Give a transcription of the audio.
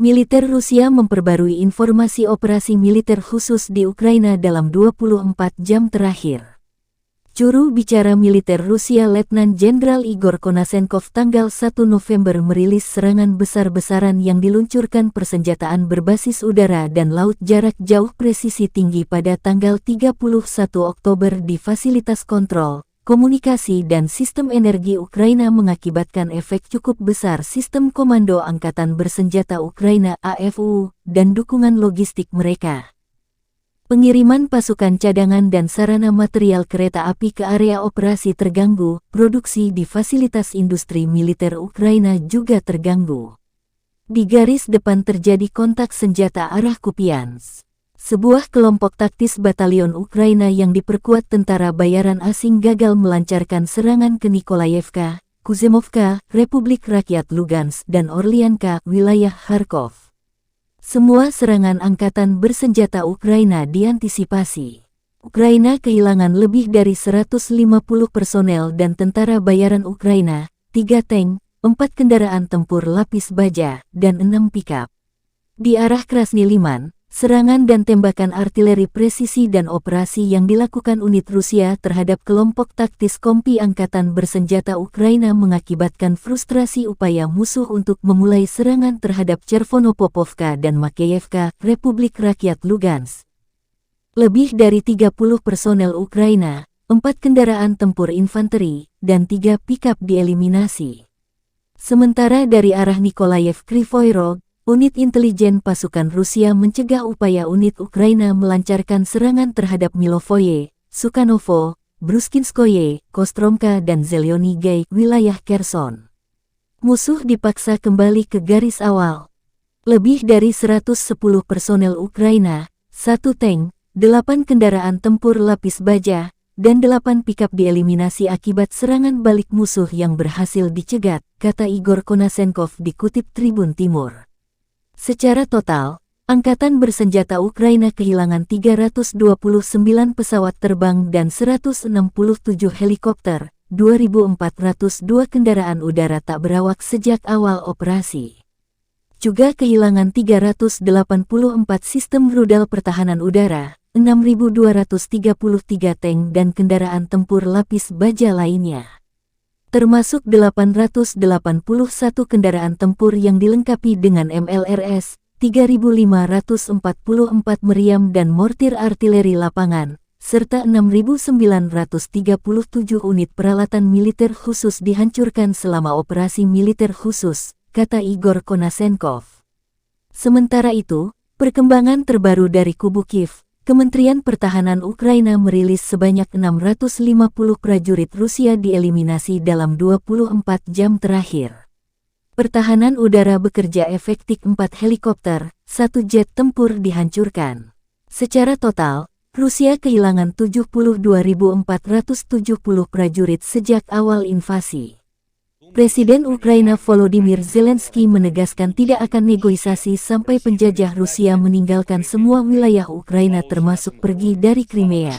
Militer Rusia memperbarui informasi operasi militer khusus di Ukraina dalam 24 jam terakhir. Juru bicara militer Rusia Letnan Jenderal Igor Konasenkov tanggal 1 November merilis serangan besar-besaran yang diluncurkan persenjataan berbasis udara dan laut jarak jauh presisi tinggi pada tanggal 31 Oktober di fasilitas kontrol, komunikasi dan sistem energi Ukraina mengakibatkan efek cukup besar sistem komando Angkatan Bersenjata Ukraina AFU dan dukungan logistik mereka. Pengiriman pasukan cadangan dan sarana material kereta api ke area operasi terganggu, produksi di fasilitas industri militer Ukraina juga terganggu. Di garis depan terjadi kontak senjata arah Kupiansk. Sebuah kelompok taktis batalion Ukraina yang diperkuat tentara bayaran asing gagal melancarkan serangan ke Nikolayevka, Kuzemovka, Republik Rakyat Lugansk dan Orlianka, wilayah Kharkov. Semua serangan angkatan bersenjata Ukraina diantisipasi. Ukraina kehilangan lebih dari 150 personel dan tentara bayaran Ukraina, 3 tank, 4 kendaraan tempur lapis baja, dan 6 pikap. Di arah Krasny Liman, serangan dan tembakan artileri presisi dan operasi yang dilakukan unit Rusia terhadap kelompok taktis kompi angkatan bersenjata Ukraina mengakibatkan frustrasi upaya musuh untuk memulai serangan terhadap Chervonopopovka dan Makeyevka, Republik Rakyat Lugansk. Lebih dari 30 personel Ukraina, 4 kendaraan tempur infanteri, dan 3 pikap dieliminasi. Sementara dari arah Nikolayev Krivoy Rog, unit intelijen pasukan Rusia mencegah upaya unit Ukraina melancarkan serangan terhadap Milovoye, Sukanovo, Bruskinskoye, Kostromka dan Zelyony, wilayah Kherson. Musuh dipaksa kembali ke garis awal. Lebih dari 110 personel Ukraina, 1 tank, 8 kendaraan tempur lapis baja, dan 8 pikap dieliminasi akibat serangan balik musuh yang berhasil dicegat, kata Igor Konasenkov dikutip Tribun Timur. Secara total, Angkatan Bersenjata Ukraina kehilangan 329 pesawat terbang dan 167 helikopter, 2.402 kendaraan udara tak berawak sejak awal operasi. Juga kehilangan 384 sistem rudal pertahanan udara, 6.233 tank dan kendaraan tempur lapis baja lainnya. Termasuk 881 kendaraan tempur yang dilengkapi dengan MLRS, 3.544 meriam dan mortir artileri lapangan, serta 6.937 unit peralatan militer khusus dihancurkan selama operasi militer khusus, kata Igor Konasenkov. Sementara itu, perkembangan terbaru dari kubu Kiev, Kementerian Pertahanan Ukraina merilis sebanyak 650 prajurit Rusia dieliminasi dalam 24 jam terakhir. Pertahanan udara bekerja efektif, 4 helikopter, 1 jet tempur dihancurkan. Secara total, Rusia kehilangan 72.470 prajurit sejak awal invasi. Presiden Ukraina Volodymyr Zelensky menegaskan tidak akan negosiasi sampai penjajah Rusia meninggalkan semua wilayah Ukraina termasuk pergi dari Crimea.